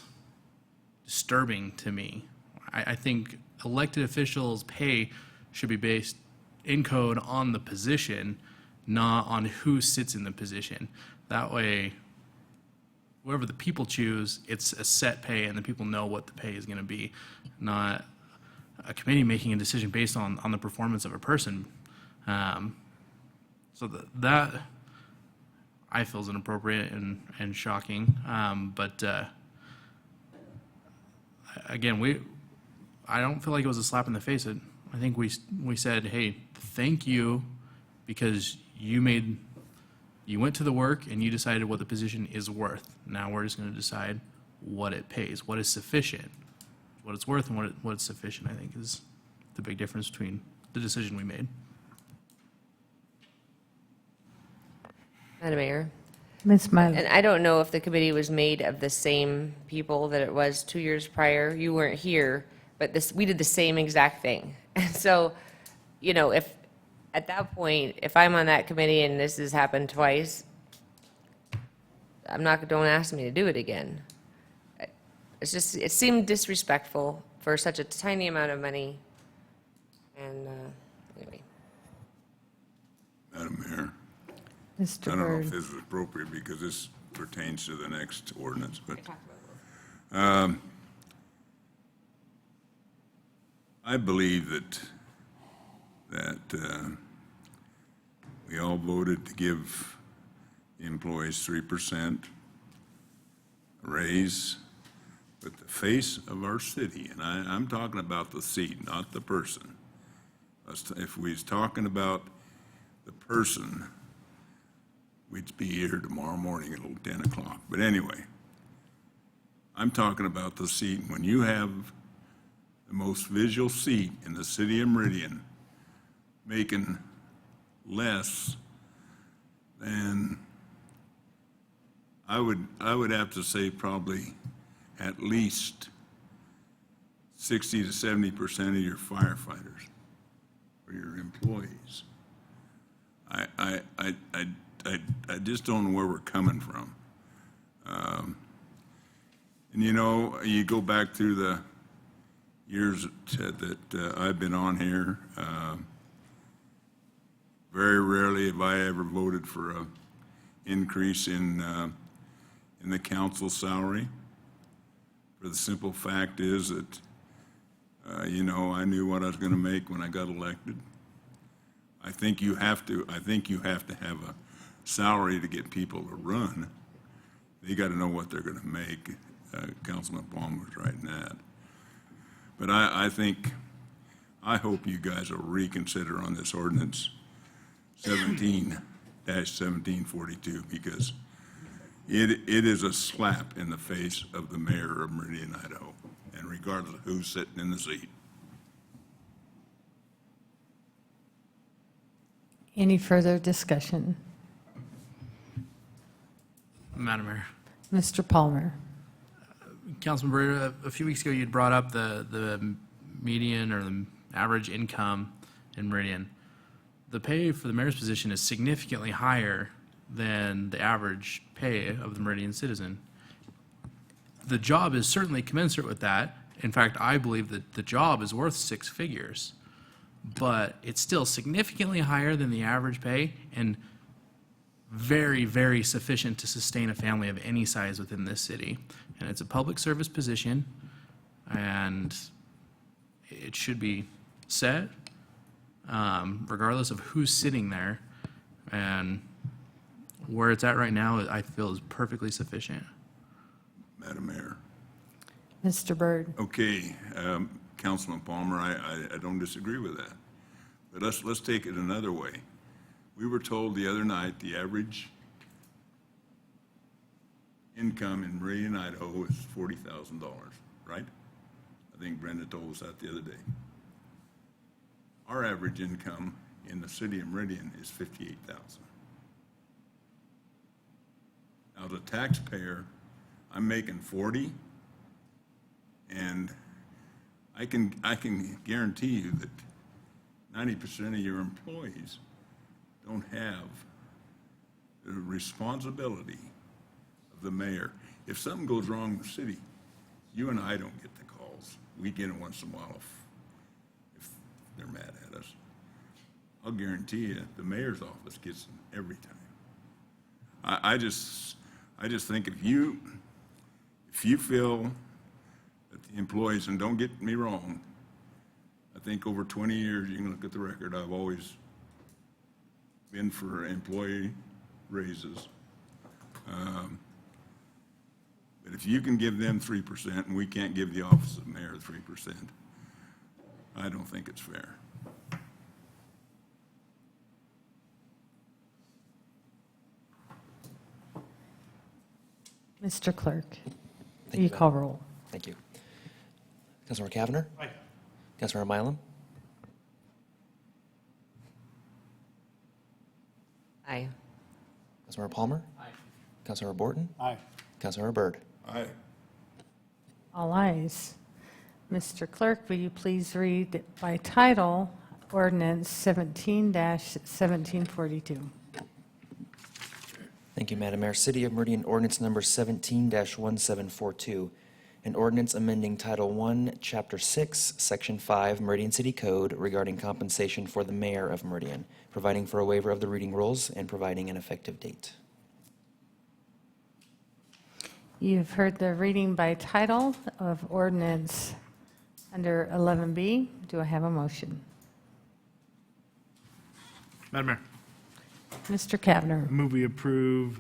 S8: disturbing to me. I think elected officials' pay should be based in code on the position, not on who sits in the position. That way, whoever the people choose, it's a set pay and the people know what the pay is going to be, not a committee making a decision based on the performance of a person. So that I feel is inappropriate and shocking. But again, I don't feel like it was a slap in the face. I think we said, hey, thank you, because you went to the work and you decided what the position is worth. Now we're just going to decide what it pays, what is sufficient. What it's worth and what it's sufficient, I think, is the big difference between the decision we made.
S7: Madam Mayor.
S1: Ms. Miley.
S7: And I don't know if the committee was made of the same people that it was 2 years prior. You weren't here, but we did the same exact thing. And so, if at that point, if I'm on that committee and this has happened twice, don't ask me to do it again. It seemed disrespectful for such a tiny amount of money. And anyway,
S4: Madam Mayor,
S1: Mr.
S4: I don't know if
S1: Byrd.
S4: this is appropriate because this pertains to the next ordinance, but I believe that we all voted to give the employees 3% raise, but the face of our city, and I'm talking about the seat, not the person. If we was talking about the person, we'd be here tomorrow morning at 10 o'clock. But anyway, I'm talking about the seat. When you have the most visual seat in the city of Meridian making less than, I would have to say probably at least 60 to 70% of your firefighters or your employees. I just don't know where we're coming from. And you know, you go back through the years that I've been on here, very rarely have I ever voted for a increase in the council salary. For the simple fact is that, you know, I knew what I was going to make when I got elected. I think you have to have a salary to get people to run. They got to know what they're going to make. Councilman Palmer's right in that. But I hope you guys will reconsider on this ordinance 17-1742, because it is a slap in the face of the mayor of Meridian, Idaho, and regardless of who's sitting in the seat.
S1: Any further discussion?
S8: Madam Mayor.
S1: Mr. Palmer?
S8: Councilman Byrd, a few weeks ago, you'd brought up the median or the average income in Meridian. The pay for the mayor's position is significantly higher than the average pay of the Meridian citizen. The job is certainly commensurate with that. In fact, I believe that the job is worth 6 figures, but it's still significantly higher than the average pay and very, very sufficient to sustain a family of any size within this city. And it's a public service position, and it should be set, regardless of who's sitting there. And where it's at right now, I feel is perfectly sufficient.
S4: Madam Mayor.
S1: Mr. Byrd?
S4: Okay, Councilman Palmer, I don't disagree with that. But let's take it another way. We were told the other night the average income in Meridian, Idaho is $40,000, right? I think Brenda told us that the other day. Our average income in the city of Meridian is $58,000. Now, as a taxpayer, I'm making 40, and I can guarantee you that 90% of your employees don't have the responsibility of the mayor. If something goes wrong in the city, you and I don't get the calls. We get them once in a while if they're mad at us. I'll guarantee you the mayor's office gets them every time. I just think if you feel that the employees, and don't get me wrong, I think over 20 years, you can look at the record, I've always been for employee raises. But if you can give them 3% and we can't give the office of mayor 3%, I don't think it's fair.
S1: Mr. Clerk?
S6: Thank
S1: You
S6: you.
S1: call roll.
S6: Thank you. Councilmember Cavanagh?
S5: Aye.
S6: Councilmember Mylum?
S7: aye.
S6: Councilmember Palmer? Aye. Councilmember Borton?
S5: Aye.
S6: Councilmember Byrd?
S4: Aye.
S1: All ayes. Mr. Clerk, will you please read by title ordinance 17-1742?
S6: Thank you, Madam Mayor. City of Meridian ordinance number 17-1742, An ordinance amending Title I, Chapter 6, Section 5, Meridian City Code regarding compensation for the mayor of Meridian, providing for a waiver of the reading rules and providing an effective date.
S1: You've heard the reading by title of ordinance under 11B. Do I have a motion?
S5: Madam Mayor,
S1: Mr. Kavner.
S5: I move we approve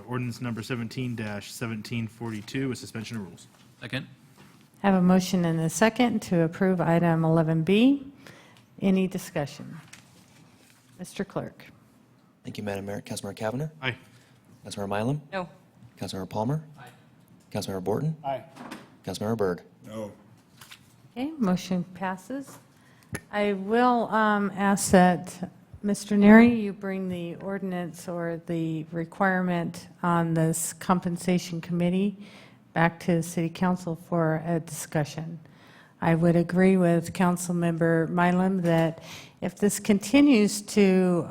S5: ordinance number 17-1742 with suspension of rules.
S8: Second?
S1: Have a motion and a second to approve item 11B. Any discussion? Mr. Clerk.
S6: Thank you, Madam Mayor. Councilmember Cavanagh?
S5: Aye.
S6: Councilmember Mylum?
S7: No.
S6: Councilmember Palmer? Aye. Councilmember Borton?
S5: Aye.
S6: Councilmember Byrd?
S4: No.
S1: Okay, motion passes. I will ask that, Mr. Neary, you bring the ordinance or the requirement on this compensation committee back to the city council for a discussion. I would agree with Councilmember Mylum that if this continues to,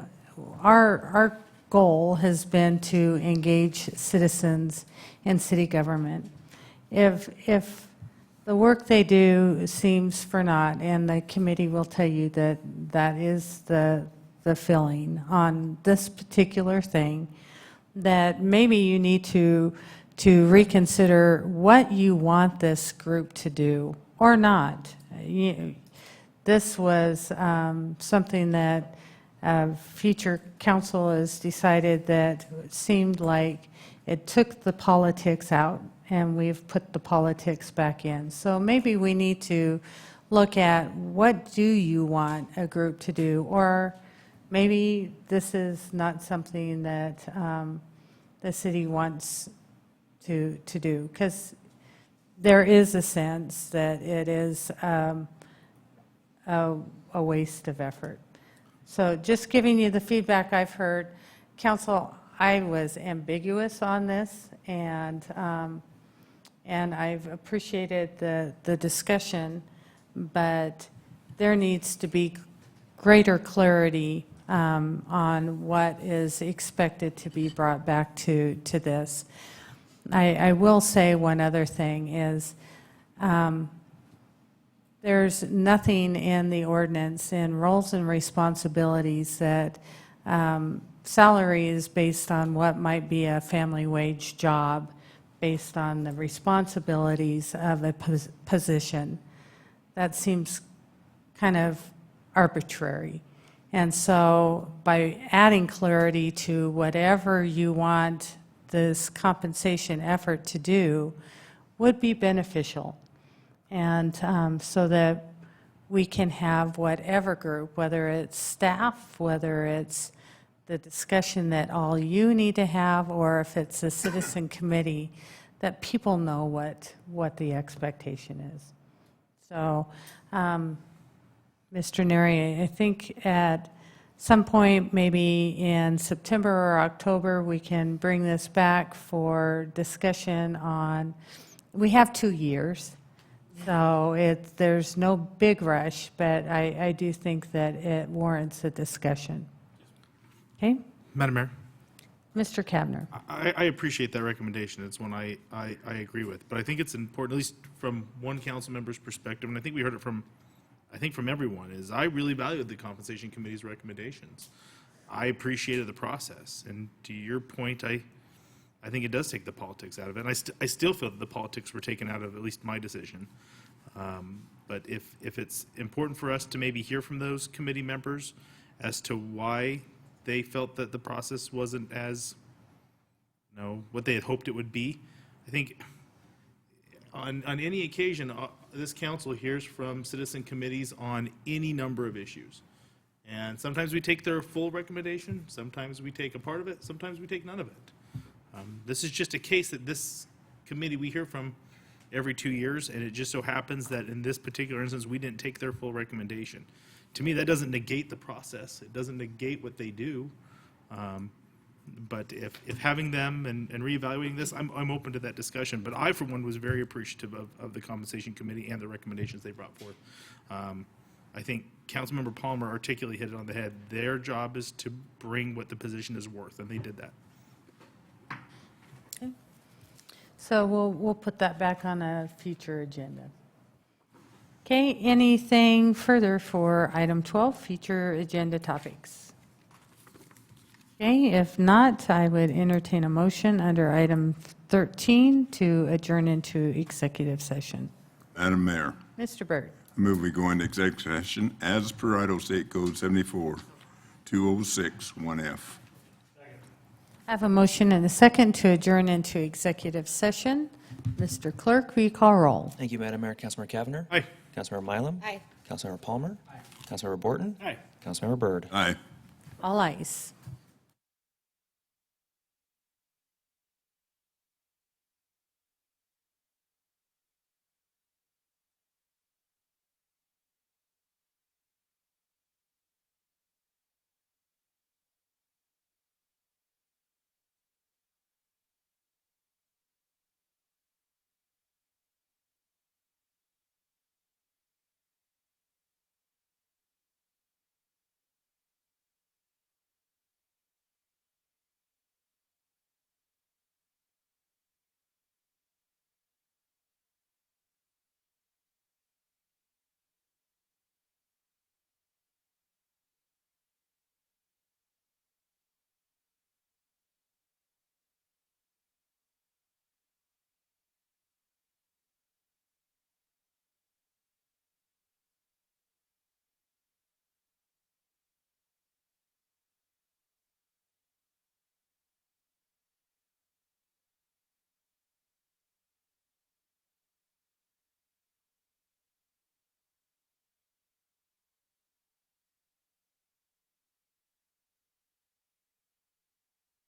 S1: our goal has been to engage citizens in city government. If the work they do seems for naught, and the committee will tell you that that is the feeling on this particular thing, that maybe you need to reconsider what you want this group to do or not. This was something that future council has decided that seemed like it took the politics out, and we've put the politics back in. So maybe we need to look at what do you want a group to do, or maybe this is not something that the city wants to do, because there is a sense that it is a waste of effort. So just giving you the feedback I've heard, council, I was ambiguous on this, and I've appreciated the discussion, but there needs to be greater clarity on what is expected to be brought back to this. I will say one other thing is, there's nothing in the ordinance in roles and responsibilities that salary is based on what might be a family wage job, based on the responsibilities of a position. That seems kind of arbitrary. And so by adding clarity to whatever you want this compensation effort to do would be beneficial. And so that we can have whatever group, whether it's staff, whether it's the discussion that all you need to have, or if it's a citizen committee, that people know what the expectation is. So, Mr. Neary, I think at some point, maybe in September or October, we can bring this back for discussion on, we have 2 years, so there's no big rush, but I do think that it warrants a discussion. Okay?
S5: Madam Mayor,
S1: Mr. Kavner.
S5: I appreciate that recommendation. It's one I agree with. But I think it's important, at least from one council member's perspective, and I think we heard it from everyone, is I really valued the compensation committee's recommendations. I appreciated the process. And to your point, I think it does take the politics out of it. And I still feel that the politics were taken out of at least my decision. But if it's important for us to maybe hear from those committee members as to why they felt that the process wasn't as, what they had hoped it would be, I think on any occasion, this council hears from citizen committees on any number of issues. And sometimes we take their full recommendation, sometimes we take a part of it, sometimes we take none of it. This is just a case that this committee we hear from every 2 years, and it just so happens that in this particular instance, we didn't take their full recommendation. To me, that doesn't negate the process. It doesn't negate what they do. But if having them and reevaluating this, I'm open to that discussion. But I, for one, was very appreciative of the compensation committee and the recommendations they brought forth. I think Councilmember Palmer articulately hit it on the head. Their job is to bring what the position is worth, and they did that.
S1: So we'll put that back on a future agenda. Okay, anything further for item 12, future agenda topics? Okay, if not, I would entertain a motion under item 13 to adjourn into executive session.
S4: Madam Mayor,
S1: Mr. Byrd.
S4: I move we go into executive session as per Idaho State Code 74-206-1F.
S1: I have a motion and a second to adjourn into executive session. Mr. Clerk, will you call roll?
S6: Thank you, Madam Mayor. Councilmember Cavanagh.
S5: Aye.
S6: Councilmember Mylum.
S7: Aye.
S6: Councilmember Palmer. Councilmember Borton.
S5: Aye.
S6: Councilmember Byrd.
S4: Aye.
S1: All ayes.